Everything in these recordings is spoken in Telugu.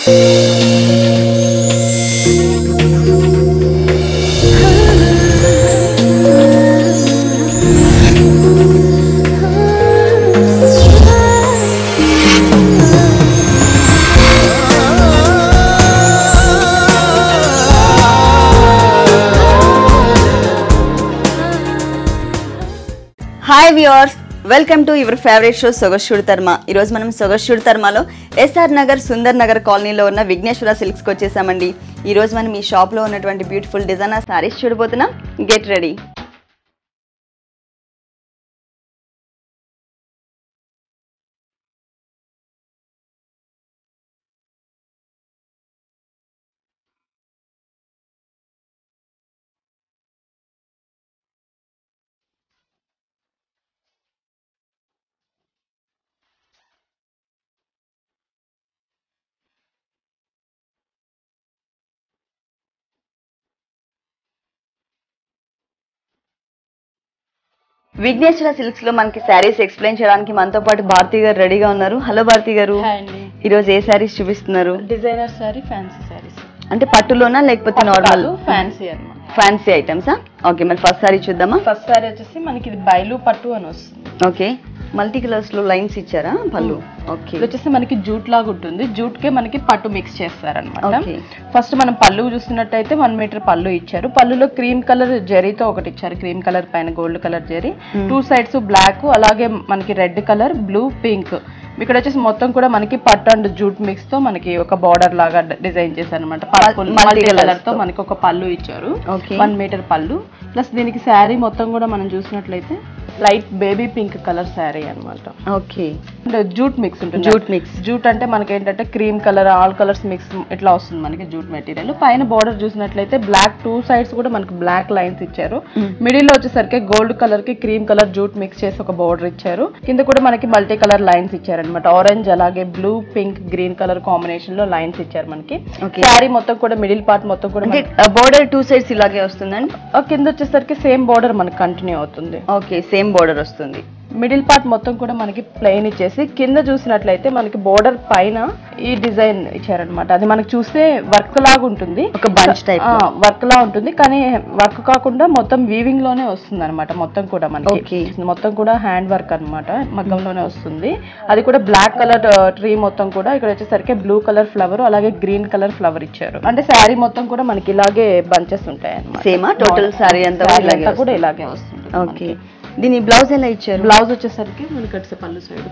Hi viewers, welcome to your favourite show సొగస్యుడు తర్మ. ఈరోజు మనం సొగస్యుడు తర్మలో ఎస్ఆర్ నగర్ సుందర్ నగర్ కాలనీలో ఉన్న విఘ్నేశ్వర సిల్క్స్కి వచ్చేసామండి. ఈరోజు మనం ఈ షాప్లో ఉన్నటువంటి బ్యూటిఫుల్ డిజైనర్ సారీస్ చూడబోతున్నాం. Get ready. విఘ్నేశ్వర సిల్క్స్ లో మనకి శారీస్ ఎక్స్ప్లెయిన్ చేయడానికి మనతో పాటు భారతి గారు రెడీగా ఉన్నారు. హలో భారతి గారు, ఈరోజు ఏ శారీస్ చూపిస్తున్నారు? Designer sari, fancy saris. అంటే పట్టులోనా లేకపోతే నార్మల్? ఫ్యాన్సీ అన్నమాట. ఫ్యాన్సీ ఐటమ్సా? ఓకే, మరి ఫస్ట్ శారీ చూద్దామా? ఫస్ట్ శారీ వచ్చేసి మనకి ఇది బైలు పట్టు అని వస్తుంది. ఓకే, మల్టీ కలర్స్ లో లైన్స్ ఇచ్చారా పళ్ళు? ఓకే, ఇది వచ్చేసి మనకి జూట్ లాగా ఉంటుంది. జూట్ కే మనకి పట్టు మిక్స్ చేస్తారనమాట. ఫస్ట్ మనం పళ్ళు చూస్తున్నట్టయితే 1 మీటర్ పళ్ళు ఇచ్చారు. పళ్ళులో క్రీమ్ కలర్ జరీతో ఒకటి ఇచ్చారు, క్రీమ్ కలర్ పైన గోల్డ్ కలర్ జరీ, 2 సైడ్స్ బ్లాక్, అలాగే మనకి రెడ్ కలర్, బ్లూ, పింక్. ఇక్కడ వచ్చేసి మొత్తం కూడా మనకి పట్టు అండ్ జూట్ మిక్స్ తో మనకి ఒక బార్డర్ లాగా డిజైన్ చేశారు అనమాట. మల్టీ కలర్ తో మనకి ఒక పళ్ళు ఇచ్చారు, 1 మీటర్ పళ్ళు. ప్లస్ దీనికి శారీ మొత్తం కూడా మనం చూసినట్లయితే light baby pink colour sari అనమాట. ఓకే, జూట్ మిక్స్ ఉంటుంది. జూట్ మిక్స్, జూట్ అంటే మనకి ఏంటంటే cream colour, all colours mix ఇట్లా వస్తుంది మనకి జూట్ మెటీరియల్. పైన బార్డర్ చూసినట్లయితే బ్లాక్, 2 సైడ్స్ కూడా మనకి బ్లాక్ లైన్స్ ఇచ్చారు. మిడిల్ లో వచ్చేసరికి గోల్డ్ కలర్ కి క్రీమ్ కలర్ జూట్ మిక్స్ చేసి ఒక బార్డర్ ఇచ్చారు. కింద కూడా మనకి మల్టీ కలర్ లైన్స్ ఇచ్చారు అనమాట. ఆరెంజ్ అలాగే blue, pink, green colour combination లో లైన్స్ ఇచ్చారు మనకి. శారీ మొత్తం కూడా మిడిల్ పార్ట్ మొత్తం కూడా బార్డర్ 2 సైడ్స్ ఇలాగే వస్తుందండి. కింద వచ్చేసరికి సేమ్ బార్డర్ మనకి కంటిన్యూ అవుతుంది. ఓకే, సేమ్ బార్డర్ వస్తుంది. మిడిల్ పార్ట్ మొత్తం కూడా మనకి ప్లెయిన్ ఇచ్చేసి కింద చూసినట్లయితే మనకి బోర్డర్ పైన ఈ డిజైన్ ఇచ్చారనమాట. అది మనకి చూస్తే వర్క్ లాగా ఉంటుంది, ఒక బంచ్ టైప్ వర్క్ లా ఉంటుంది. కానీ వర్క్ కాకుండా మొత్తం వీవింగ్ లోనే వస్తుంది అనమాట. మొత్తం కూడా మనకి మొత్తం కూడా హ్యాండ్ వర్క్ అనమాట, మగ్గంలోనే వస్తుంది. అది కూడా బ్లాక్ కలర్ ట్రీ మొత్తం కూడా. ఇక్కడ వచ్చేసరికి బ్లూ కలర్ ఫ్లవర్ అలాగే గ్రీన్ కలర్ ఫ్లవర్ ఇచ్చారు. అంటే శారీ మొత్తం కూడా మనకి ఇలాగే బంచెస్ ఉంటాయి అనమాట. సేమా టోటల్ శారీ అంతా కూడా ఇలాగే వస్తుంది. ఓకే, దీని బ్లౌజ్ ఎలా ఇచ్చారు? బ్లౌజ్ వచ్చేసరికి మనకి అటు పళ్ళు సైడ్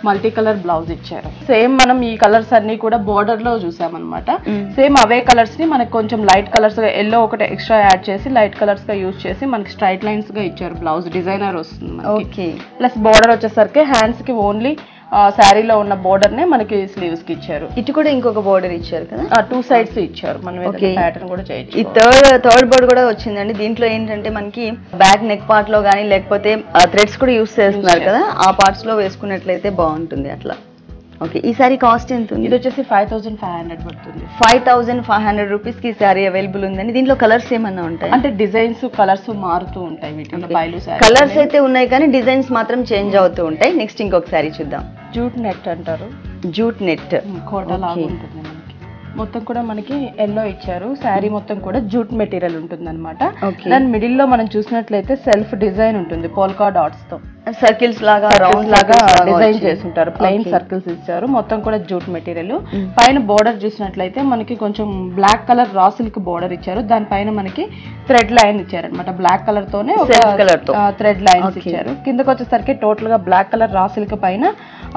మల్టీ కలర్ బ్లౌజ్ ఇచ్చారు. సేమ్ మనం ఈ కలర్స్ అన్ని కూడా బోర్డర్ లో చూసామన్నమాట. సేమ్ అవే కలర్స్ ని మనకి కొంచెం లైట్ కలర్స్ గా, ఎల్లో ఒకటి ఎక్స్ట్రా యాడ్ చేసి లైట్ కలర్స్ గా యూజ్ చేసి మనకి స్ట్రైట్ లైన్స్ గా ఇచ్చారు. బ్లౌజ్ డిజైనర్ వస్తుంది. ఓకే, ప్లస్ బోర్డర్ వచ్చేసరికి హ్యాండ్స్ కి ఓన్లీ శారీలో ఉన్న బోర్డర్ నే మనకి స్లీవ్స్ కి ఇచ్చారు. ఇటు కూడా ఇంకొక బోర్డర్ ఇచ్చారు కదా, 2 సైడ్స్ ఇచ్చారు. మనం ప్యాటర్న్ కూడా చేయొచ్చు. ఈ థర్డ్ బోర్డర్ కూడా వచ్చిందండి. దీంట్లో ఏంటంటే మనకి బ్యాక్ నెక్ పార్ట్ లో కానీ లేకపోతే థ్రెడ్స్ కూడా యూస్ చేస్తున్నారు కదా, ఆ పార్ట్స్ లో వేసుకున్నట్లయితే బాగుంటుంది అట్లా. ఓకే, ఈ సారీ కాస్ట్ ఎంత ఉంది? ఇది వచ్చేసి 5500 పడుతుంది. 5500 రూపీస్ కి ఈ సారీ అవైలబుల్ ఉందండి. దీంట్లో కలర్స్ ఏమన్నా ఉంటాయి? అంటే డిజైన్స్ కలర్స్ మారుతూ ఉంటాయి వీటిలో. బైలు సారీ కలర్స్ అయితే ఉన్నాయి కానీ డిజైన్స్ మాత్రం చేంజ్ అవుతూ ఉంటాయి. నెక్స్ట్ ఇంకొక సారీ చూద్దాం. జూట్ నెట్ అంటారు. జూట్ నెట్ కోట లాగా ఉంటుంది మనకి. మొత్తం కూడా మనకి ఎల్లో ఇచ్చారు. శారీ మొత్తం కూడా జూట్ మెటీరియల్ ఉంటుంది అనమాట. దాని మిడిల్ లో మనం చూసినట్లయితే సెల్ఫ్ డిజైన్ ఉంటుంది, పోల్కా డాట్స్ తో సర్కిల్స్ లాగా, రౌండ్ లాగా డిజైన్ చేస్తుంటారు. ప్లెయిన్ సర్కిల్స్ ఇచ్చారు. మొత్తం కూడా జూట్ మెటీరియల్. పైన బోర్డర్ చూసినట్లయితే మనకి కొంచెం black colour raw silk border ఇచ్చారు. దానిపైన మనకి థ్రెడ్ లైన్ ఇచ్చారు అనమాట. బ్లాక్ కలర్ తోనే థ్రెడ్ లైన్స్ ఇచ్చారు. కిందకి వచ్చేసరికి టోటల్ గా బ్లాక్ కలర్ రా సిల్క్ పైన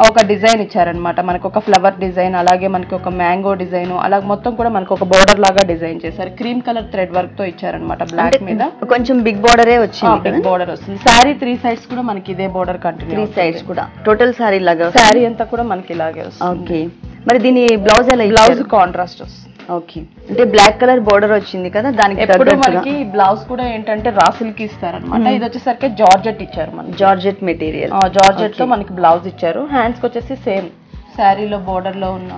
ఒక డిజైన్ ఇచ్చారనమాట. మనకి ఒక ఫ్లవర్ డిజైన్, అలాగే మనకి ఒక మ్యాంగో డిజైన్, అలాగే మొత్తం కూడా మనకి ఒక బోర్డర్ లాగా డిజైన్ చేశారు. క్రీమ్ కలర్ థ్రెడ్ వర్క్ తో ఇచ్చారనమాట. బ్లాక్ మీద కొంచెం బిగ్ బోర్డరే వచ్చింది. బిగ్ బోర్డర్ వస్తుంది. శారీ 3 సైడ్స్ కూడా మనకి ఇదే బోర్డర్ కంటిన్యూ. 3 సైడ్స్ కూడా టోటల్ శారీ లాగా, శారీ అంతా కూడా మనకి ఇలాగే వస్తుంది. ఓకే, మరి దీని బ్లౌజ్ ఎలా? బ్లౌజ్ కాంట్రాస్ట్ వస్తుంది. ఓకే, అంటే బ్లాక్ కలర్ బోర్డర్ వచ్చింది కదా, దానికి ఎప్పుడు మనకి బ్లౌజ్ కూడా ఏంటంటే రా సిల్క్ ఇస్తారనమాట. ఇది వచ్చేసరికి జార్జెట్ ఇచ్చారు మనకి. జార్జెట్ మెటీరియల్, జార్జెట్ తో మనకి బ్లౌజ్ ఇచ్చారు. హ్యాండ్స్ కి వచ్చేసి సేమ్ శారీలో బోర్డర్ లో ఉన్న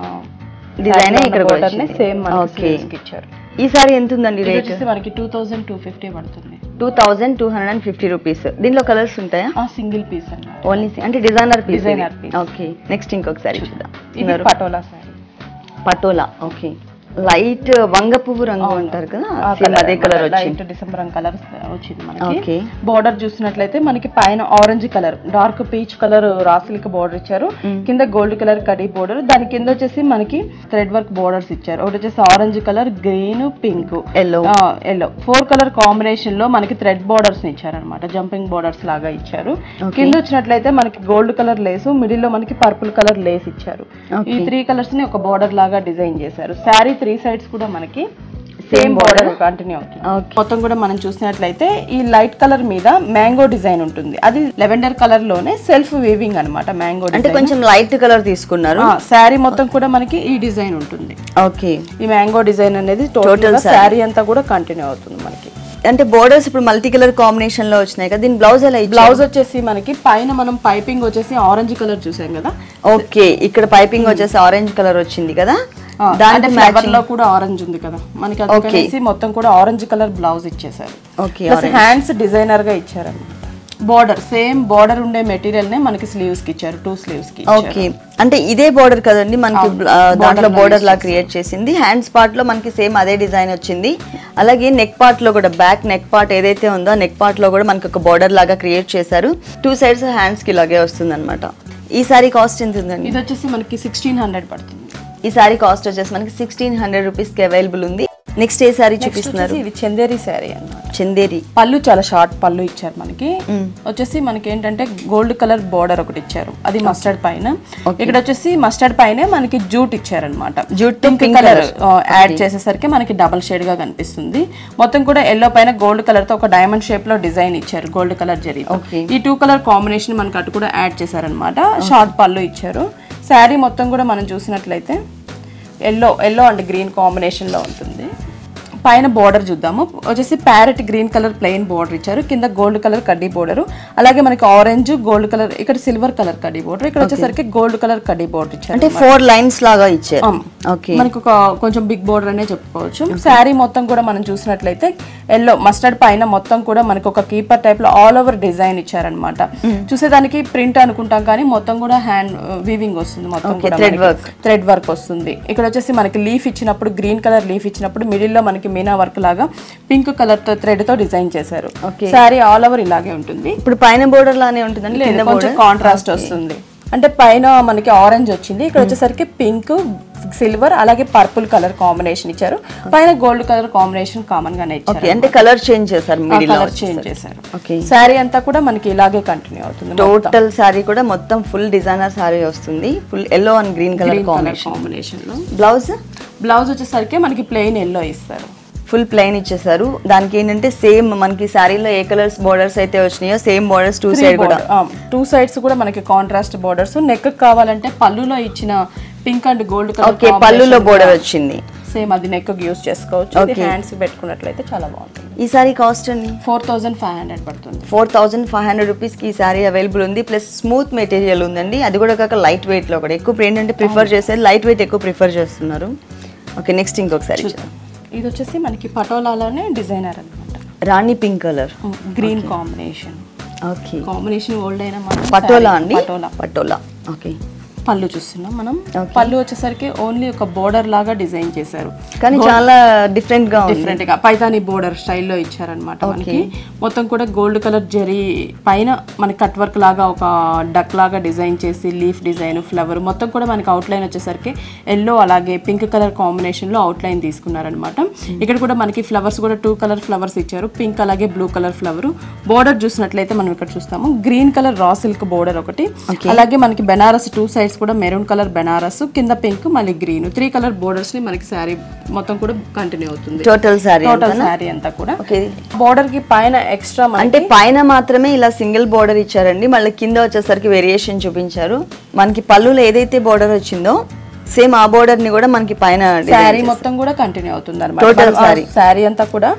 డిజైన్ ఇక్కడ సేమ్ మనకి ఇచ్చారు. ఈ సారీ ఎంత ఉందండి రేట్? మనకి 2250 పడుతుంది. 2250 రూపీస్. దీనిలో కలర్స్ ఉంటాయా? సింగిల్ పీస్ అండి, ఓన్లీ అంటే డిజైనర్ పీస్. ఓకే, నెక్స్ట్ ఇంకొక సారీ చూద్దాం. ఇది పటోలా సారీ. పటోలా. ఓకే, లైట్ వంగ పువ్వు రంగు అంటారు కదా, అదే కలర్ లైట్ డిసెంబర్ రంగు కలర్ వచ్చింది మనకి. బోర్డర్ చూసినట్లయితే మనకి పైన orange colour, dark peach colour రాసిలిక్ బోర్డర్ ఇచ్చారు, కింద గోల్డ్ కలర్ కడీ బోర్డర్, దాని కింద వచ్చేసి మనకి థ్రెడ్ వర్క్ బోర్డర్స్ ఇచ్చారు. ఒకటి వచ్చేసి orange colour, green, pink, yellow 4 colour combination లో మనకి థ్రెడ్ బోర్డర్స్ ఇచ్చారనమాట, జంపింగ్ బోర్డర్స్ లాగా ఇచ్చారు. కింద వచ్చినట్లయితే మనకి గోల్డ్ కలర్ లేసు, మిడిల్ లో మనకి పర్పుల్ కలర్ లేస్ ఇచ్చారు. ఈ 3 కలర్స్ ని ఒక బోర్డర్ లాగా డిజైన్ చేశారు. శారీ 3 సైడ్స్ కూడా మనకి సేమ్ బోర్డర్ కంటిన్యూ అవుతుంది. మొత్తం కూడా మనం చూసినట్లయితే ఈ లైట్ కలర్ మీద మ్యాంగో డిజైన్ ఉంటుంది, అది లెవెండర్ కలర్ లోనే సెల్ఫ్ వీవింగ్ అన్నమాట. మ్యాంగో అంటే కొంచెం లైట్ కలర్ తీసుకున్నారు. శారీ మొత్తం కూడా మనకి ఈ డిజైన్ ఉంటుంది. ఓకే, ఈ మ్యాంగో డిజైన్ అనేది టోటల్ శారీ అంతా కూడా కంటిన్యూ అవుతుంది మనకి. అంటే బోర్డర్స్ ఇప్పుడు మల్టీ కలర్ కాంబినేషన్ లో వచ్చినాయి కదా, దీని బ్లౌజ్ ఎలా? బ్లౌజ్ వచ్చేసి మనకి పైన మనం పైపింగ్ వచ్చేసి ఆరెంజ్ కలర్ చూసాం కదా. ఓకే, ఇక్కడ పైపింగ్ వచ్చేసి ఆరెంజ్ కలర్ వచ్చింది కదా, దాని ఫ్లవర్ లో కూడా ఆరెంజ్ ఉంది కదా మనకి, అందుకనేసి మొత్తం కూడా ఆరెంజ్ కలర్ బ్లౌజ్ ఇచ్చేసారు. ఓకే, హ్యాండ్స్ డిజైనర్ గా ఇచ్చారన్నమాట. బోర్డర్ సేమ్ బోర్డర్ ఉండే మెటీరియల్ నే మనకి స్లీవ్స్ కి ఇచ్చారు, 2 స్లీవ్స్ కి. ఓకే, అంటే ఇదే బోర్డర్ కదండి మనకి, దాంట్లో బోర్డర్ లా క్రియేట్ చేసింది. హ్యాండ్స్ పార్ట్ లో మనకి సేమ్ అదే డిజైన్ వచ్చింది. అలాగే నెక్ పార్ట్ లో కూడా, బ్యాక్ నెక్ పార్ట్ ఏదైతే ఉందో నెక్ పార్ట్ లో కూడా మనకి ఒక బోర్డర్ లాగా క్రియేట్ చేశారు. 2 సైడ్స్ హ్యాండ్స్ కి ఇలాగే వస్తుంది అనమాట. ఈ సారీ కాస్ట్ ఎంత ఉందండి? ఇది వచ్చేసి మనకి 1600 పడుతుంది. ఈ సారీ కాస్ట్ వచ్చేసి మనకి 1600 రూపీస్ కి అవైలబుల్ ఉంది. నెక్స్ట్ ఏ సారీ చూపిస్తున్నారు? ఇది చందేరి సారీ అన్నమాట. చందేరి పళ్ళు చాలా షార్ట్ పళ్ళు ఇచ్చారు మనకి. వచ్చేసి మనకి ఏంటంటే గోల్డ్ కలర్ బోర్డర్ ఒకటి ఇచ్చారు, అది మస్టర్డ్ పైన. ఇక్కడ వచ్చేసి మస్టర్డ్ పైన మనకి జూట్ ఇచ్చారనమాట. జూట్ పింక్ కలర్ యాడ్ చేసేసరికి మనకి డబల్ షేడ్ గా కనిపిస్తుంది. మొత్తం కూడా ఎల్లో పైన గోల్డ్ కలర్ తో ఒక డైమండ్ షేప్ లో డిజైన్ ఇచ్చారు, గోల్డ్ కలర్ జరీ. ఈ 2 కలర్ కాంబినేషన్ మనకి అటు కూడా యాడ్ చేశారనమాట. షార్ట్ పళ్ళు ఇచ్చారు. శారీ మొత్తం కూడా మనం చూసినట్లయితే ఎల్లో అండ్ గ్రీన్ కాంబినేషన్ లో ఉంటుంది. పైన బోర్డర్ చూద్దాము. వచ్చేసి parrot green colour plain border ఇచ్చారు, కింద గోల్డ్ కలర్ కడ్డీ బోర్డర్, అలాగే మనకి ఆరెంజ్ గోల్డ్ కలర్, ఇక్కడ సిల్వర్ కలర్ కడ్డీ బోర్డర్, ఇక్కడ వచ్చేసరికి గోల్డ్ కలర్ కడ్డీ బోర్డర్ ఇచ్చారు. అంటే 4 లైన్స్ లాగా ఇచ్చారు. ఓకే, మనకి ఒక కొంచెం బిగ్ బోర్డర్ అనే చెప్పుకోవచ్చు. శారీ మొత్తం కూడా మనం చూసినట్లయితే ఎల్లో మస్టర్డ్ పైన మొత్తం కూడా మనకి ఒక కీపర్ టైప్ లో ఆల్ ఓవర్ డిజైన్ ఇచ్చారనమాట. చూసేదానికి ప్రింట్ అనుకుంటాం కానీ మొత్తం కూడా హ్యాండ్ వీవింగ్ వస్తుంది, మొత్తం థ్రెడ్ వర్క్ వస్తుంది. ఇక్కడ వచ్చేసి మనకి లీఫ్ ఇచ్చినప్పుడు, గ్రీన్ కలర్ లీఫ్ ఇచ్చినప్పుడు మిడిల్ లో మనకి మీనా వర్క్ లాగా పింక్ కలర్ తో థ్రెడ్ తో డిజైన్ చేశారు. శారీ ఆల్ ఓవర్ ఇలాగే ఉంటుంది. ఇప్పుడు పైన బోర్డర్ లానే ఉంటుందండి, కొంచెం కాంట్రాస్ట్ వస్తుంది. అంటే పైన మనకి ఆరెంజ్ వచ్చింది, ఇక్కడ వచ్చేసరికి పింక్, సిల్వర్, అలాగే పర్పుల్ కలర్ కాంబినేషన్ ఇచ్చారు. పైన గోల్డ్ కలర్ కాంబినేషన్ కామన్ గానే ఇచ్చారు. అంటే కలర్ చేంజ్ చేశారు, కలర్ చేంజ్ చేశారు. శారీ అంతా కూడా మనకి ఇలాగే కంటిన్యూ అవుతుంది. టోటల్ శారీ కూడా మొత్తం ఫుల్ డిజైనర్ శారీ వస్తుంది, full yellow and green colour combination లో. బ్లౌజ్ వచ్చేసరికి మనకి ప్లెయిన్ ఎల్లో ఇస్తారు, ఫుల్ ప్లెయిన్ ఇచ్చేసారు. దానికి ఏంటంటే సేమ్ మనకి శారీలో ఏ కలర్స్ బోర్డర్స్ అయితే వచ్చినాయో సేమ్ బోర్డర్స్ 2 సైడ్ కూడా, 2 సైడ్స్ కూడా మనకి కాంట్రాస్ట్ బోర్డర్స్. నెక్ కావాలంటే పళ్ళులో ఇచ్చిన pink and gold colour, okay, పళ్ళులో బోర్డర్ వచ్చింది సేమ్, అది నెక్ యూస్ చేసుకోవచ్చు. హ్యాండ్స్ పెట్టుకున్నట్లయితే చాలా బాగుంటుంది. ఈ సారీ కాస్ట్ అండి 4500 పడుతుంది. 4500 రూపీస్ కి ఈ సారీ అవైలబుల్ ఉంది. ప్లస్ స్మూత్ మెటీరియల్ ఉందండి, అది కూడా కాక లైట్ వెయిట్ లో కూడా. ఎక్కువ ఏంటంటే ప్రిఫర్ చేసేది లైట్ వెయిట్ ఎక్కువ ప్రిఫర్ చేస్తున్నారు. ఓకే, నెక్స్ట్ ఇంకొక సారీ. ఇది వచ్చేసి మనకి పటోలాలోనే డిజైనర్ అన్నమాట, రాణి pink colour green combination. Okay, combination old అయినా పటోలా అండి, పటోలా. ఓకే, పళ్ళు చూస్తున్నాం మనం. పళ్ళు వచ్చేసరికి ఓన్లీ ఒక బోర్డర్ లాగా డిజైన్ చేశారు, కానీ చాలా డిఫరెంట్ గా పైతాని బోర్డర్ స్టైల్లో ఇచ్చారనమాట. మనకి మొత్తం కూడా గోల్డ్ కలర్ జరీ పైన మనకి కట్ వర్క్ లాగా ఒక డక్ లాగా డిజైన్ చేసి లీఫ్ డిజైన్, ఫ్లవర్ మొత్తం కూడా మనకి అవుట్ లైన్ వచ్చేసరికి ఎల్లో అలాగే పింక్ కలర్ కాంబినేషన్ లో అవుట్ లైన్ తీసుకున్నారనమాట. ఇక్కడ కూడా మనకి ఫ్లవర్స్ కూడా 2 కలర్ ఫ్లవర్స్ ఇచ్చారు, పింక్ అలాగే బ్లూ కలర్ ఫ్లవర్. బోర్డర్ చూసినట్లయితే మనం ఇక్కడ చూస్తాము green colour raw silk border ఒకటి, అలాగే మనకి బెనారస్ 2 సైడ్స్ కూడా మెరూన్ కలర్ బెనారస్, కింద పింక్ మళ్ళీ గ్రీన్, 3 కలర్ బోర్డర్స్ ని మనకి శారీ మొత్తం కూడా కంటిన్యూ అవుతుంది. టోటల్ శారీ అంతా కూడా బోర్డర్ కి పైన ఎక్స్ట్రా అంటే పైన మాత్రమే ఇలా సింగిల్ బోర్డర్ ఇచ్చారండి, మళ్ళీ కింద వచ్చేసరికి వేరియేషన్ చూపించారు. మనకి పళ్ళులో ఏదైతే బోర్డర్ వచ్చిందో సేమ్ ఆ బోర్డర్ ని కూడా మనకి పైన శారీ మొత్తం కూడా కంటిన్యూ అవుతుంది అన్నమాట. టోటల్ శారీ అంతా కూడా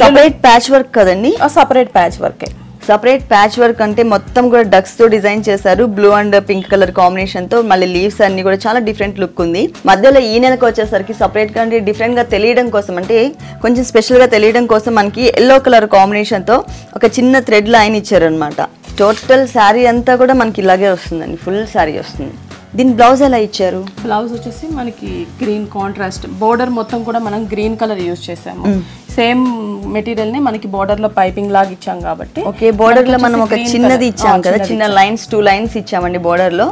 సపరేట్ ప్యాచ్ వర్క్ కదండి, separate patch work. Separate patch work అంటే మొత్తం కూడా డక్స్ తో డిజైన్ చేశారు, blue and pink colour combination తో. మళ్ళీ లీవ్స్ అన్ని కూడా చాలా డిఫరెంట్ లుక్ ఉంది. మధ్యలో ఈ నెలకు వచ్చేసరికి సపరేట్ గా అంటే డిఫరెంట్ గా తెలియడం కోసం, అంటే కొంచెం స్పెషల్ గా తెలియడం కోసం మనకి ఎల్లో కలర్ కాంబినేషన్ తో ఒక చిన్న థ్రెడ్ లైన్ ఇచ్చారు అనమాట. టోటల్ శారీ అంతా కూడా మనకి ఇలాగే వస్తుందండి, ఫుల్ శారీ వస్తుంది. దీని బ్లౌజ్ ఎలా ఇచ్చారు? బ్లౌజ్ వచ్చేసి మనకి గ్రీన్ కాంట్రాస్ట్, బోర్డర్ మొత్తం కూడా మనం గ్రీన్ కలర్ యూజ్ చేసాము. సేమ్ మెటీరియల్ ని మనకి బోర్డర్ లో పైపింగ్ లాగా ఇచ్చాం కాబట్టి. ఓకే, బోర్డర్ లో మనం ఒక చిన్నది ఇచ్చాం కదా, చిన్న లైన్స్ 2 లైన్స్ ఇచ్చామండి బోర్డర్ లో.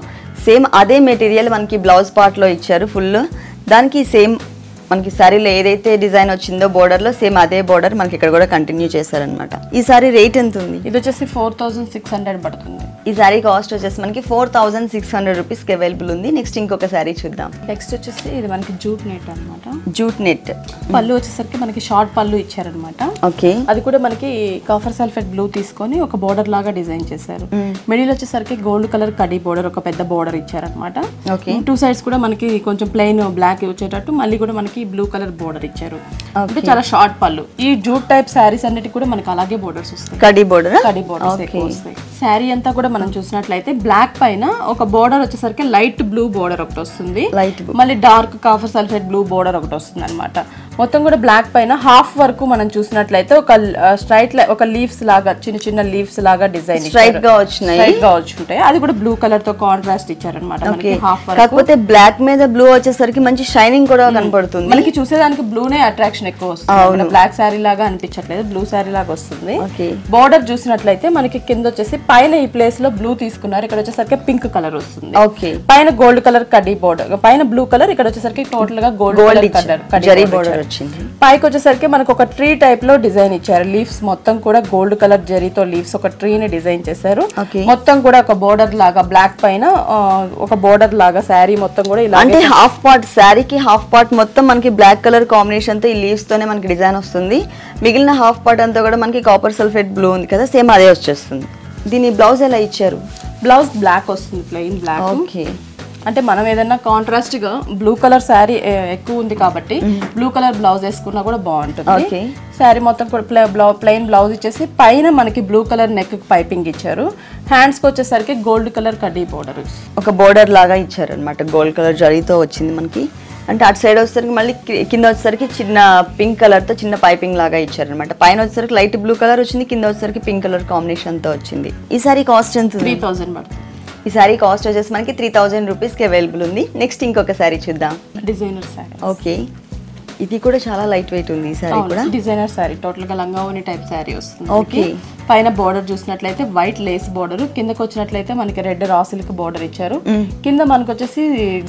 సేమ్ అదే మెటీరియల్ మనకి బ్లౌజ్ పార్ట్ లో ఇచ్చారు ఫుల్. దానికి సేమ్ మనకి సారీలో ఏదైతే డిజైన్ వచ్చిందో బోర్డర్ లో సేమ్ అదే బోర్డర్ మనకి ఇక్కడ కూడా కంటిన్యూ చేశారనమాట. ఈ సారీ రేట్ ఎంత ఉంది? ఇది వచ్చేసి 4600 పడుతుంది. ఈ సారీ కాస్ట్ వచ్చేసి మనకి 4600 రూపీస్కి అవైలబుల్ ఉంది. నెక్స్ట్ ఇంకొక సారీ చూద్దాం. నెక్స్ట్ వచ్చేసి ఇది మనకి జూట్ నెట్ అనమాట. జూట్ నెట్ పళ్ళు వచ్చేసరికి మనకి షార్ట్ పళ్ళు ఇచ్చారనమాట. ఓకే, అది కూడా మనకి కాఫర్ సల్ఫేట్ బ్లూ తీసుకొని ఒక బోర్డర్ లాగా డిజైన్ చేశారు. మిడిల్ వచ్చేసరికి గోల్డ్ కలర్ కడీ బోర్డర్, ఒక పెద్ద బోర్డర్ ఇచ్చారనమాట. ఓకే, 2 సైడ్స్ కూడా మనకి కొంచెం ప్లెయిన్ బ్లాక్ వచ్చేటట్టు మళ్ళీ కూడా మనకి బ్లూ కలర్ బోర్డర్ ఇచ్చారు. అంటే చాలా షార్ట్ పళ్ళు. ఈ జూట్ టైప్ శారీస్ అన్నిటి కూడా మనకి అలాగే బోర్డర్స్ వస్తాయి. కడీ బోర్డర్, కడీ బోర్డర్స్ ఎక్కువ వస్తాయి. శారీ అంతా కూడా మనం చూసినట్లయితే బ్లాక్ పైన ఒక బోర్డర్ వచ్చేసరికి లైట్ బ్లూ బోర్డర్ ఒకటి వస్తుంది, మళ్ళీ dark copper sulphate blue border ఒకటి వస్తుంది అనమాట. మొత్తం కూడా బ్లాక్ పైన హాఫ్ వరకు మనం చూసినట్లయితే ఒక స్ట్రైట్ ఒక లీవ్స్ లాగా చిన్న చిన్న లీవ్స్ లాగా డిజైన్ స్ట్రైట్ గా వచ్చినాయి. అది కూడా బ్లూ కలర్ తో కాంట్రాస్ట్ ఇచ్చారనమాట. కాకపోతే బ్లాక్ మీద బ్లూ వచ్చేసరికి మంచి షైనింగ్ కూడా కనపడుతుంది. మనకి చూసేదానికి బ్లూనే అట్రాక్షన్ ఎక్కువ వస్తుంది, బ్లాక్ శారీ లాగా అనిపించట్లేదు, బ్లూ శారీ లాగా వస్తుంది. బోర్డర్ చూసినట్లయితే మనకి కింద వచ్చేసి పైన ఈ ప్లేస్ లో బ్లూ తీసుకున్నారు, ఇక్కడ వచ్చేసరికి పింక్ కలర్ వస్తుంది. పైన గోల్డ్ కలర్ కడ్డీ బోర్డర్, పైన బ్లూ కలర్, ఇక్కడ వచ్చేసరికి టోటల్ గా గోల్డ్ కలర్ బోర్డర్. పైకి వచ్చేసరికి మనకు ఒక ట్రీ టైప్ లో డిజైన్ ఇచ్చారు. లీవ్స్ మొత్తం కూడా గోల్డ్ కలర్ జరీతో లీవ్స్ ఒక ట్రీని డిజైన్ చేశారు. మొత్తం కూడా ఒక బోర్డర్ లాగా బ్లాక్ పైన ఒక బోర్డర్ లాగా శారీ మొత్తం కూడా ఇలా, అంటే హాఫ్ పార్ట్ శారీకి హాఫ్ పార్ట్ మొత్తం మనకి బ్లాక్ కలర్ కాంబినేషన్ తో ఈ లీవ్స్ తోనే మనకి డిజైన్ వస్తుంది. మిగిలిన హాఫ్ పార్ట్ అంతా కూడా మనకి కాపర్ సల్ఫేట్ బ్లూ ఉంది కదా, సేమ్ అదే వచ్చేస్తుంది. దీని బ్లౌజ్ ఎలా ఇచ్చారు? బ్లౌజ్ బ్లాక్ వస్తుంది, ప్లెయిన్ బ్లాక్. ఓకే, అంటే మనం ఏదైనా కాంట్రాస్ట్ గా బ్లూ కలర్ శారీ ఎక్కువ ఉంది కాబట్టి బ్లూ కలర్ బ్లౌజ్ వేసుకున్నా కూడా బాగుంటుంది. శారీ మొత్తం కూడా ప్లెయిన్ బ్లౌజ్ ఇచ్చేసి పైన మనకి బ్లూ కలర్ నెక్ పైపింగ్ ఇచ్చారు. హ్యాండ్స్ కి వచ్చేసరికి గోల్డ్ కలర్ కడ్డీ బోర్డర్, ఒక బోర్డర్ లాగా ఇచ్చారు అనమాట. గోల్డ్ కలర్ జరీతో వచ్చింది మనకి. అంటే అటు సైడ్ వచ్చేసరికి మళ్ళీ కింద వచ్చేసరికి చిన్న పింక్ కలర్ తో చిన్న పైపింగ్ లాగా ఇచ్చారు అనమాట. పైన వచ్చేసరికి లైట్ బ్లూ కలర్ వచ్చింది, కింద వచ్చేసరికి పింక్ కలర్ కాంబినేషన్ తో వచ్చింది. ఈ సారీ కాస్ట్ ఎంత? 3000 పడుతుంది. ఈ సారీ కాస్ట్ వచ్చేసి మనకి 3000 రూపీస్కి అవైలబుల్ ఉంది. నెక్స్ట్ ఇంకొక సారీ చూద్దాం. Designer sorry. ఓకే, ఇది కూడా చాలా లైట్ వెయిట్ ఉంది. ఈ సారీ కూడా డిజైనర్ సారీ, టోటల్ గా లంగావోని టైప్ సారీ వస్తుంది. ఓకే, పైన బోర్డర్ చూసినట్లయితే వైట్ లేస్ బోర్డర్, కిందకి వచ్చినట్లయితే మనకి రెడ్ రా సిల్క్ బోర్డర్ ఇచ్చారు. కింద మనకు వచ్చేసి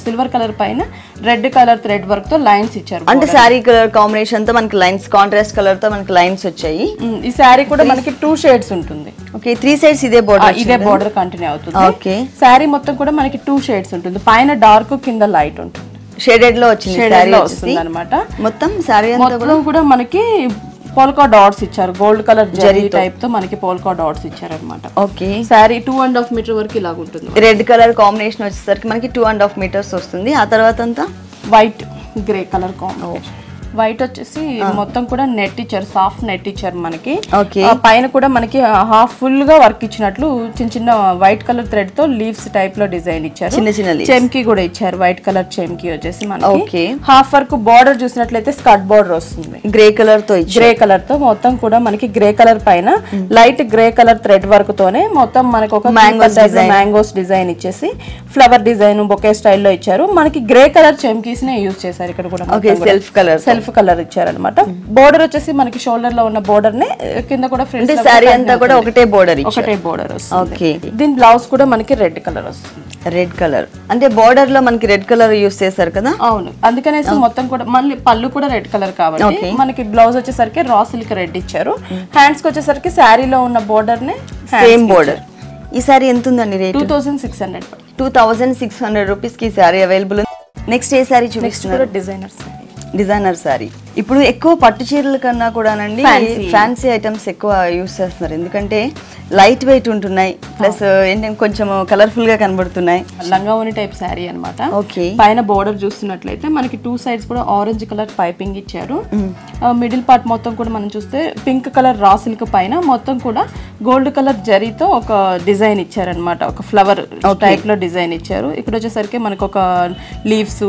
సిల్వర్ కలర్ పైన రెడ్ కలర్ థ్రెడ్ వర్క్ తో లైన్స్ ఇచ్చారు. అంటే శారీ కలర్ కాంబినేషన్ తో మనకి లైన్స్, కాంట్రాస్ట్ కలర్ తో మనకి లైన్స్ వచ్చాయి. ఈ శారీ కూడా మనకి 2 షేడ్స్ ఉంటుంది. ఓకే, 3 సైడ్స్ ఇదే బోర్డర్ కంటిన్యూ అవుతుంది. ఓకే, శారీ మొత్తం కూడా మనకి 2 షేడ్స్ ఉంటుంది, పైన డార్క్ కింద లైట్ ఉంటుంది. షేడెడ్ లో వచ్చింది శారీ వస్తుంది అన్నమాట. మొత్తం శారీ మొత్తం కూడా మనకి పోల్కా డాట్స్ ఇచ్చారు, గోల్డ్ కలర్ జరీ టైప్ తో మనకి పోల్కా డాట్స్ ఇచ్చారు అనమాట. ఓకే, శారీ 2.5 మీటర్ వరకు ఇలా ఉంటుంది. రెడ్ కలర్ కాంబినేషన్ వచ్చేసరికి మనకి 2.5 మీటర్స్ వస్తుంది. ఆ తర్వాత అంతా white grey colour combination. White వచ్చేసి మొత్తం కూడా నెట్ ఇచ్చారు, సాఫ్ట్ నెట్ ఇచ్చారు మనకి. పైన కూడా మనకి హాఫ్ ఫుల్ గా వర్క్ ఇచ్చినట్లు చిన్న చిన్న వైట్ కలర్ థ్రెడ్ తో లీవ్స్ టైప్ లో డిజైన్ ఇచ్చారు. చిన్న చిన్న చెమ్కి కూడా ఇచ్చారు, వైట్ కలర్ చెమ్కి వచ్చేసి మనకి. హాఫ్ వర్క్ బార్డర్ చూసినట్లయితే స్కర్ట్ బార్డర్ వస్తుంది గ్రే కలర్ తో. గ్రే కలర్ తో మొత్తం కూడా మనకి గ్రే కలర్ పైన light grey colour thread work తోనే మొత్తం మనకి ఒక మ్యాంగోస్ డిజైన్ ఇచ్చేసి ఫ్లవర్ డిజైన్ బొకే స్టైల్లో ఇచ్చారు. మనకి గ్రే కలర్ చెమ్కీస్ నే యూజ్ చేశారు ఇక్కడ కూడా. సెల్ఫ్ కలర్ ఇచ్చారనమాట. బోర్డర్ వచ్చేసి మనకి షోల్డర్ లో ఉన్న బోర్డర్ నే కింద కూడా ఫ్రంట్ సారీ అంతా కూడా ఒకటే బోర్డర్ వస్తుంది. దీని బ్లౌజ్ కూడా మనకి రెడ్ కలర్ వస్తుంది. రెడ్ కలర్ అంటే బోర్డర్ లో మనకి రెడ్ కలర్ యూస్ చేశారు కదా. అవును, అందుకనేసి మొత్తం కూడా మళ్ళీ పళ్ళు కూడా రెడ్ కలర్ కాబట్టి మనకి బ్లౌజ్ వచ్చేసరికి రా సిల్క్ రెడ్ ఇచ్చారు. హ్యాండ్స్ కి వచ్చేసరికి శారీలో ఉన్న బోర్డర్ నే సేమ్ బోర్డర్. ఈ సారీ ఎంత ఉందండి రేట్? 2600. 2600 రూపీస్ కి సారీ అవైలబుల్ ఉంది. నెక్స్ట్ ఏ సారీ చూపిస్తున్నారు? Designer sorry. ఇప్పుడు ఎక్కువ పట్టు చీరల కన్నా కూడానండి ఫ్యాన్సీ ఐటమ్స్ ఎక్కువ యూస్ చేస్తున్నారు. ఎందుకంటే లైట్ వెయిట్ ఉంటున్నాయి, ప్లస్ ఏంటంటే కొంచెం కలర్ఫుల్ గా కనబడుతున్నాయి. లంగావోని టైప్ శారీ అనమాట. ఓకే, పైన బోర్డర్ చూస్తున్నట్లయితే మనకి 2 సైడ్స్ కూడా ఆరెంజ్ కలర్ పైపింగ్ ఇచ్చారు. మిడిల్ పార్ట్ మొత్తం కూడా మనం చూస్తే పింక్ కలర్ రా సిల్క్ పైన మొత్తం కూడా గోల్డ్ కలర్ జరీతో ఒక డిజైన్ ఇచ్చారనమాట. ఒక ఫ్లవర్ టైప్ లో డిజైన్ ఇచ్చారు. ఇక్కడ వచ్చేసరికి మనకు ఒక లీవ్స్,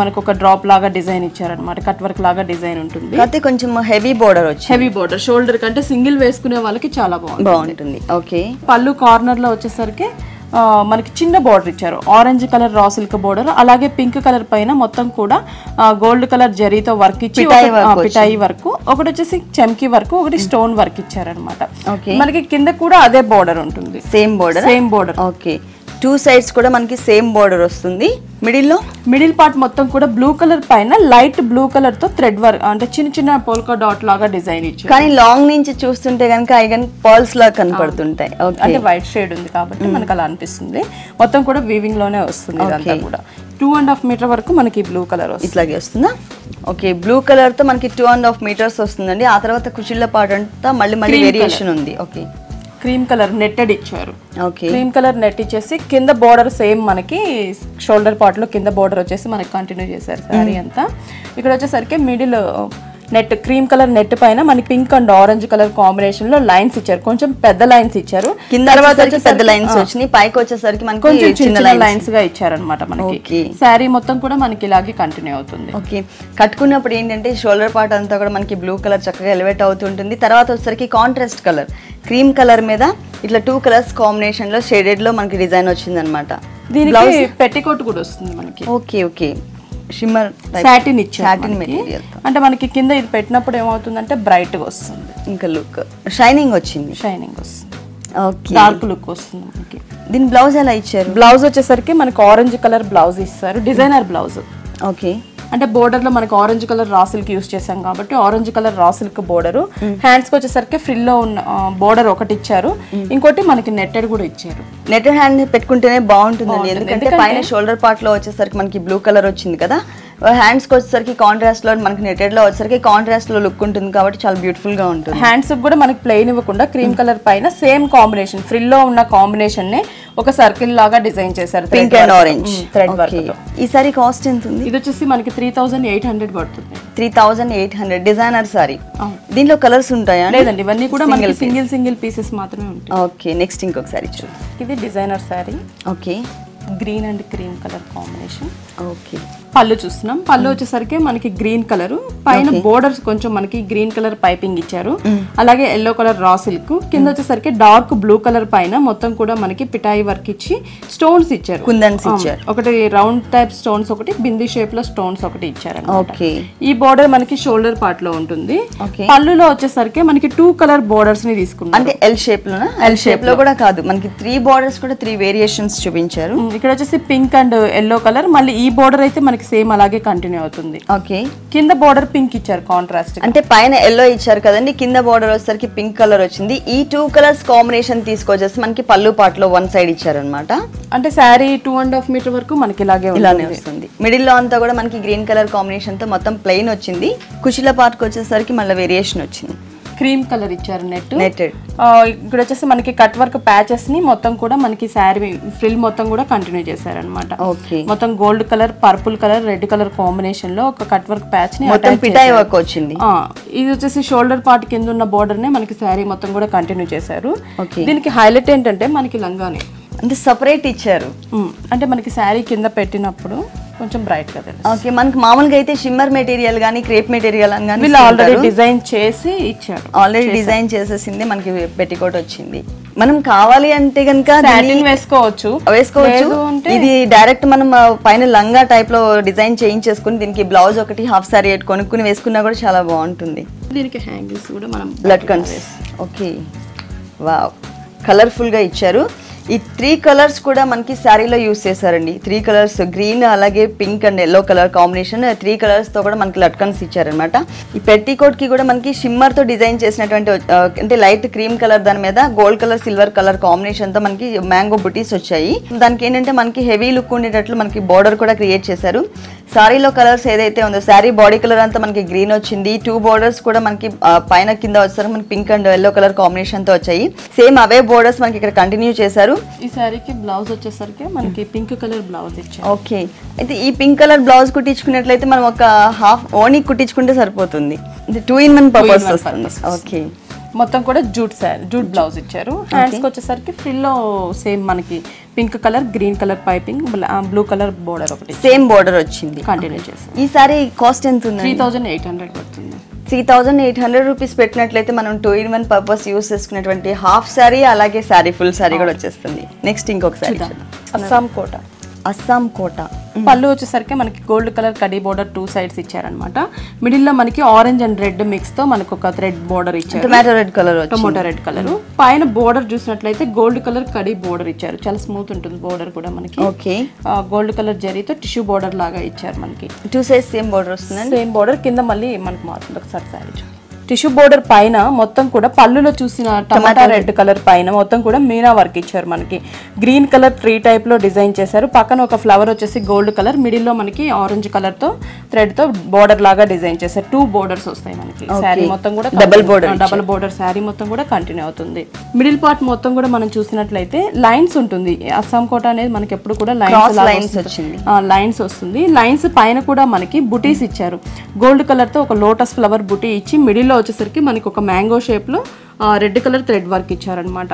మనకు ఒక డ్రాప్ లాగా డిజైన్ ఇచ్చారనమాట. కట్ వర్క్ లాగా డిజైన్ ఉంటుంది. అయితే కొంచెం హెవీ బోర్డర్ వచ్చి, హెవీ బోర్డర్ షోల్డర్ కంటే సింగిల్ వేసుకునే వాళ్ళకి చాలా బాగుంటుంది. ఓకే, పళ్ళు కార్నర్ లో వచ్చేసరికి మనకి చిన్న బోర్డర్ ఇచ్చారు, orange colour raw silk border, అలాగే పింక్ కలర్ పైన మొత్తం కూడా గోల్డ్ కలర్ జరీతో వర్క్ ఇచ్చి పిటాయి వర్క్, ఒకటి వచ్చేసి చమ్కీ వర్క్, ఒకటి స్టోన్ వర్క్ ఇచ్చారనమాట. మనకి కింద కూడా అదే బోర్డర్ ఉంటుంది, సేమ్ బోర్డర్. ఓకే, 2 sides కూడా మనకి సేమ్ బోర్డర్ వస్తుంది. మిడిల్ పార్ట్ మొత్తం కూడా బ్లూ కలర్ పైన లైట్ బ్లూ కలర్ తో థ్రెడ్ వర్క్, అంటే చిన్న చిన్న పోల్కా డాట్ లాగా డిజైన్ ఇచ్చారు. కానీ లాంగ్ నుంచి చూస్తుంటే కనుక ఐగన్ పర్ల్స్ లాగా కనపడుతుంటాయి. అంటే వైట్ షేడ్ ఉంది కాబట్టి మనకు అలా అనిపిస్తుంది. మొత్తం కూడా వీవింగ్ లోనే వస్తుంది. ఇదంతా కూడా 2.5 మీటర్ వరకు మనకి బ్లూ కలర్ ఇట్లాగే వస్తుందా? ఓకే, బ్లూ కలర్ తో మనకి 2.5 meters వస్తుందండి. ఆ తర్వాత కుచిళ్ళ పార్ట్ అంతా మళ్ళీ వేరియేషన్ ఉంది. ఓకే, క్రీమ్ కలర్ నెట్టెడ్ ఇచ్చారు. క్రీమ్ కలర్ నెట్ ఇచ్చేసి కింద బోర్డర్ సేమ్ మనకి షోల్డర్ పార్ట్ లో కింద బోర్డర్ వచ్చేసి మనకి కంటిన్యూ చేశారు సారీ అంతా. ఇక్కడ వచ్చేసరికి middle net cream colour net పైన మనకి pink and orange colour combination లో లైన్స్ ఇచ్చారు, కొంచెం పెద్ద లైన్స్ ఇచ్చారు. కింద తర్వాత పెద్ద లైన్స్ వచ్చినాయి, పైకి వచ్చేసరికి మనకి కొంచెం చిన్న లైన్స్ గా ఇచ్చారనమాట. మనకి శారీ మొత్తం కూడా మనకి ఇలాగే కంటిన్యూ అవుతుంది. ఓకే, కట్టుకున్నప్పుడు ఏంటంటే షోల్డర్ పార్ట్ అంతా కూడా మనకి బ్లూ కలర్ చక్కగా ఎలివేట్ అవుతుంటుంది. తర్వాత వచ్చేసరికి కాంట్రాస్ట్ కలర్ క్రీమ్ కలర్ మీద ఇట్లా 2 colors కాంబినేషన్ లో షేడెడ్ లో మనకి డిజైన్ వచ్చింది అనమాట. దీనికి పెట్టికోట్ కూడా వస్తుంది మనకి. ఓకే, షిమ్మర్ సాటిన్ ఇచ్చారు, సాటిన్ మెటీరియల్. అంటే మనకి కింద ఇది పెట్టినప్పుడు ఏమవుతుందంటే బ్రైట్ గా వస్తుంది, ఇంకా లుక్ షైనింగ్ వస్తుంది. ఓకే, డార్క్ లుక్ వస్తుంది మనకి. దీని బ్లౌజ్ ఎలా ఇచ్చారు? బ్లౌజ్ వచ్చేసరికి మనకి ఆరెంజ్ కలర్ బ్లౌజ్ ఇస్తారు, డిజైనర్ బ్లౌజ్. ఓకే, అంటే బోర్డర్ లో మనకి orange colour raw silk use చేసాం కాబట్టి orange colour raw silk border. Hands కి వచ్చేసరికి ఫ్రిల్ లో ఉన్న బోర్డర్ ఒకటి ఇచ్చారు, ఇంకోటి మనకి నెట్టెడ్ కూడా ఇచ్చారు. నెట్టెడ్ హ్యాండ్ పెట్టుకుంటేనే బాగుంటుందండి, ఎందుకంటే పైన షోల్డర్ పార్ట్ లో వచ్చేసరికి మనకి బ్లూ కలర్ వచ్చింది కదా, హ్యాండ్స్ కి వచ్చేసరికి కాంట్రాస్ట్ లో మనకి నెట్టెడ్ లో వచ్చేసరికి కాంట్రాస్ట్ లో లుక్ ఉంటుంది కాబట్టి చాలా బ్యూటిఫుల్ గా ఉంటుంది. హ్యాండ్స్ కూడా మనకి ప్లెయిన్ ఇవ్వకుండా క్రీమ్ కలర్ పైన సేమ్ కాంబినేషన్ ఫ్రిల్ లో ఉన్న కాంబినేషన్ నే ఒక సర్కిల్ లాగా డిజైన్ చేశారు, pink and orange thread work తో. ఈ సారీ కాస్ట్ ఎంత ఉంది? ఇది వచ్చేసి మనకి 3800 పడుతుంది. 3800 డిజైనర్ సారీ. దీనిలో కలర్స్ ఉంటాయా? లేదండి, ఇవన్నీ కూడా మనకి సింగిల్ పీసెస్ మాత్రమే ఉంటాయి. ఓకే, నెక్స్ట్ ఇంకొక సారీ చూద్దాం. ఇది designer sorry. Okay, green and cream colour combination. Okay, పళ్ళు చూస్తున్నాం. పళ్ళు వచ్చేసరికి మనకి గ్రీన్ కలర్ పైన బోర్డర్స్ కొంచెం మనకి గ్రీన్ కలర్ పైపింగ్ ఇచ్చారు, అలాగే ఎల్లో కలర్ రా సిల్క్. కింద వచ్చేసరికి డార్క్ బ్లూ కలర్ పైన మొత్తం కూడా మనకి పిటాయి వర్క్ ఇచ్చి స్టోన్స్ ఇచ్చారు, కుందన్స్ ఇచ్చారు. ఒకటి రౌండ్ టైప్ స్టోన్స్, ఒకటి బింది షేప్ లో స్టోన్స్ ఒకటి ఇచ్చారు. ఓకే, ఈ బోర్డర్ మనకి షోల్డర్ పార్ట్ లో ఉంటుంది. పళ్ళులో వచ్చేసరికి మనకి 2 color బోర్డర్స్ ని తీసుకున్నాం. అంటే ఎల్ షేప్ లో ఎల్ షేప్ లో కూడా కాదు, మనకి 3 borders కూడా 3 వేరియేషన్స్ చూపించారు. ఇక్కడ వచ్చేసి పింక్ అండ్ ఎల్లో కలర్, మళ్ళీ ఈ బోర్డర్ అయితే మనకి సేమ్ అలాగే కంటిన్యూ అవుతుంది. ఓకే, కింద బోర్డర్ పింక్ ఇచ్చారు కాంట్రాస్ట్. అంటే పైన ఎల్లో ఇచ్చారు కదండి, కింద బోర్డర్ వచ్చేసరికి పింక్ కలర్ వచ్చింది. ఈ 2 colors కాంబినేషన్ తీసుకొచ్చేసి మనకి పళ్ళు పార్ట్ లో 1 side ఇచ్చారు అనమాట. అంటే శారీ 2.5 మీటర్ వరకు మనకి ఇలానే వస్తుంది. మిడిల్ లో అంతా కూడా మనకి గ్రీన్ కలర్ కాంబినేషన్ తో మొత్తం ప్లెయిన్ వచ్చింది. కుషిల పార్ట్ కి వచ్చేసరికి మళ్ళీ వేరియేషన్ వచ్చింది, క్రీమ్ కలర్ ఇచ్చారు నెట్టెడ్. ఇక్కడ వచ్చేసి మనకి కట్ వర్క్ ప్యాచెస్ ని మొత్తం కూడా మనకి శారీ ఫ్రిల్ మొత్తం కూడా కంటిన్యూ చేశారనమాట. మొత్తం gold colour, purple colour, red colour combination లో ఒక కట్ వర్క్ ప్యాచ్ ని పిటాయి వర్క్ వచ్చింది. ఇది వచ్చేసి షోల్డర్ పార్ట్ కింద ఉన్న బోర్డర్ నే మనకి శారీ మొత్తం కూడా కంటిన్యూ చేశారు. దీనికి హైలైట్ ఏంటంటే మనకి లంగానే అంటే సపరేట్ ఇచ్చారు. అంటే మనకి శారీ కింద పెట్టినప్పుడు కొంచెం బ్రైట్ గా తెలుసు. ఓకే, మనకి మామూలుగా అయితే షిమ్మర్ మెటీరియల్ గానీ క్రేప్ మెటీరియల్ అని వీళ్ళు ఆల్రెడీ డిజైన్ చేసి ఇచ్చారు. ఆల్రెడీ డిజైన్ చేసేసింది మనకి పెట్టికోట్ వచ్చింది. మనం కావాలి అంటే కనుక వేసుకోవచ్చు. ఇది డైరెక్ట్ మనం పైన లంగా టైప్ లో డిజైన్ చేయించేసుకుని దీనికి బ్లౌజ్ ఒకటి హాఫ్ సారీ కొనుక్కుని వేసుకున్నా కూడా చాలా బాగుంటుంది. దీనికి హ్యాంగిల్స్ కూడా మనం లట్కన్స్. ఓకే, వావ్, కలర్ఫుల్ గా ఇచ్చారు. ఈ 3 colors కూడా మనకి శారీలో యూస్ చేశారండి. 3 colors గ్రీన్, అలాగే pink and yellow colour combination 3 colors తో కూడా మనకి లట్కన్స్ ఇచ్చారనమాట. ఈ పెట్టికోట్ కి కూడా మనకి షిమ్మర్ తో డిజైన్ చేసినటువంటి అంటే లైట్ క్రీమ్ కలర్ దాని మీద gold colour, silver colour combination తో మనకి మ్యాంగో బుటీస్ వచ్చాయి. దానికి ఏంటంటే మనకి హెవీ లుక్ ఉండేటట్లు మనకి బోర్డర్ కూడా క్రియేట్ చేశారు. శారీలో కలర్స్ ఏదైతే ఉందో శారీ బాడీ కలర్ అంతా మనకి గ్రీన్ వచ్చింది. 2 borders కూడా మనకి పైన కింద వచ్చారు మనకి pink and yellow colour combination తో వచ్చాయి. సేమ్ అవే బోర్డర్స్ మనకి ఇక్కడ కంటిన్యూ చేశారు. ఈ సారీకి బ్లౌజ్ వచ్చేసరికి మనకి పింక్ కలర్ బ్లౌజ్ ఇచ్చారు. ఓకే, అయితే ఈ పింక్ కలర్ బ్లౌజ్ కుట్టించుకున్నట్లయితే మనం ఒక హాఫ్ ఓనీ కుట్టించుకుంటే సరిపోతుంది. 2 in 1 పర్పస్ వస్తుంది. ఓకే, మొత్తం కూడా జూట్ బ్లౌజ్ ఇచ్చారు. హ్యాండ్స్ కి వచ్చేసరికి ఫ్రిల్ లో సేమ్ మనకి pink colour, green colour piping, blue colour border ఒకటి సేమ్ బోర్డర్ వచ్చింది. కంటిన్యూ చేసి ఈ సారీ కాస్ట్ ఎంత ఉంది? 3800 పడుతుంది. 3800 రూపీస్ పెట్టినట్లయితే మనం 2-in-1 పర్పస్ యూస్ చేసుకునేటువంటి హాఫ్ సారీ అలాగే సారీ ఫుల్ సారీ కూడా వచ్చేస్తుంది. నెక్స్ట్ ఇంకొక సారీ అస్సాం కోట. అస్సాం కోట పళ్ళు వచ్చేసరికి మనకి gold colour khadi border 2 sides ఇచ్చారనమాట. మిడిల్ లో మనకి ఆరెంజ్ అండ్ రెడ్ మిక్స్ తో మనకు ఒక థ్రెడ్ బోర్డర్ ఇచ్చారు. Tomato red colour. పైన బోర్డర్ చూసినట్లయితే గోల్డ్ కలర్ కడీ బోర్డర్ ఇచ్చారు. చాలా స్మూత్ ఉంటుంది బోర్డర్ కూడా మనకి. ఓకే. గోల్డ్ కలర్ జరీతో టిష్యూ బోర్డర్ లాగా ఇచ్చారు మనకి. 2 sides సేమ్ బోర్డర్ వస్తుంది. సేమ్ బోర్డర్ కింద మళ్ళీ మనకి మారుతుంది. ఒకసారి సారీ టిష్యూ బోర్డర్ పైన మొత్తం కూడా పళ్ళులో చూసిన టమాటా రెడ్ కలర్ పైన మొత్తం కూడా మీనా వర్క్ ఇచ్చారు మనకి. గ్రీన్ కలర్ 3 type లో డిజైన్ చేశారు. పక్కన ఒక ఫ్లవర్ వచ్చేసి గోల్డ్ కలర్, మిడిల్ లో మనకి ఆరెంజ్ కలర్ తో థ్రెడ్ తో బోర్డర్ లాగా డిజైన్ చేశారు. 2 borders వస్తాయి మనకి. శారీ మొత్తం కూడా డబుల్ బోర్డర్ శారీ మొత్తం కూడా కంటిన్యూ అవుతుంది. మిడిల్ పార్ట్ మొత్తం కూడా మనం చూసినట్లయితే లైన్స్ ఉంటుంది. అస్సాం కోట అనేది మనకి ఎప్పుడు కూడా లైన్స్ వస్తుంది. లైన్స్ పైన కూడా మనకి బుటీస్ ఇచ్చారు. గోల్డ్ కలర్ తో ఒక లోటస్ ఫ్లవర్ బుటీ ఇచ్చి మిడిల్ లో వచ్చేసరికి మనకి ఒక మ్యాంగో షేప్ లో రెడ్ కలర్ థ్రెడ్ వర్క్ ఇచ్చారనమాట.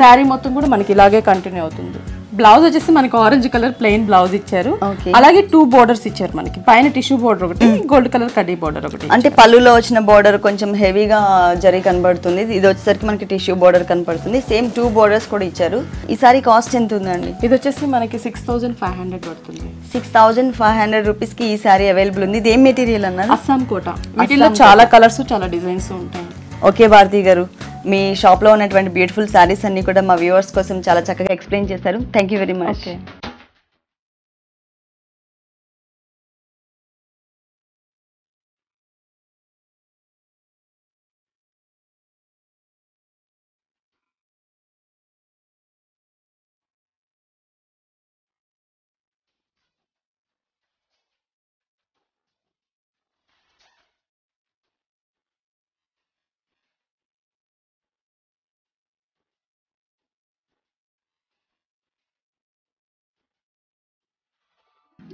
శారీ మొత్తం కూడా మనకి ఇలాగే కంటిన్యూ అవుతుంది. బ్లౌజ్ వచ్చేసి మనకి ఆరెంజ్ కలర్ ప్లెయిన్ బ్లౌజ్ ఇచ్చారు. అలాగే 2 borders ఇచ్చారు మనకి. పైన టిష్యూ బోర్డర్ ఒకటి, గోల్డ్ కలర్ కడ్డీ బోర్డర్ ఒకటి. అంటే పళ్ళులో వచ్చిన బోర్డర్ కొంచెం హెవీగా జరీ కనబడుతుంది. ఇది వచ్చేసరికి మనకి టిష్యూ బోర్డర్ కనబడుతుంది. సేమ్ 2 borders కూడా ఇచ్చారు. ఈ సారీ కాస్ట్ ఎంత ఉందండి? ఇది వచ్చేసి మనకి 6500 పడుతుంది. 6500 రూపీస్ కి ఈ సారీ అవైలబుల్ ఉంది. ఇది ఏం మెటీరియల్ అన్నారు? అస్సాం కోట. వీటిలో చాలా కలర్స్ చాలా డిజైన్స్ ఉంటాయి. ఓకే భారతి గారు, మీ షాప్లో ఉన్నటువంటి బ్యూటిఫుల్ శారీస్ అన్ని కూడా మా వ్యూవర్స్ కోసం చాలా చక్కగా ఎక్స్ప్లెయిన్ చేశారు. Thank you very much.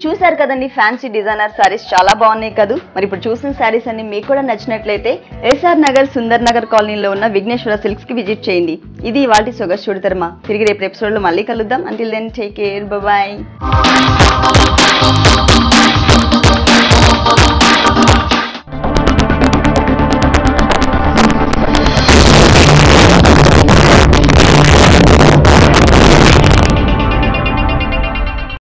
చూసారు కదండి, ఫ్యాన్సీ డిజైనర్ సారీస్ చాలా బాగున్నాయి కదా. మరి ఇప్పుడు చూసిన సారీస్ అన్ని మీకు కూడా నచ్చినట్లయితే ఎస్ఆర్ నగర్ సుందర్ నగర్ కాలనీలో ఉన్న విఘ్నేశ్వర సిల్క్స్ కి విజిట్ చేయండి. ఇది ఇవాల్టి సొగసు చూడతరమా. తిరిగి రేపు ఎపిసోడ్ లో మళ్ళీ కలుద్దాం. Until then take care, by.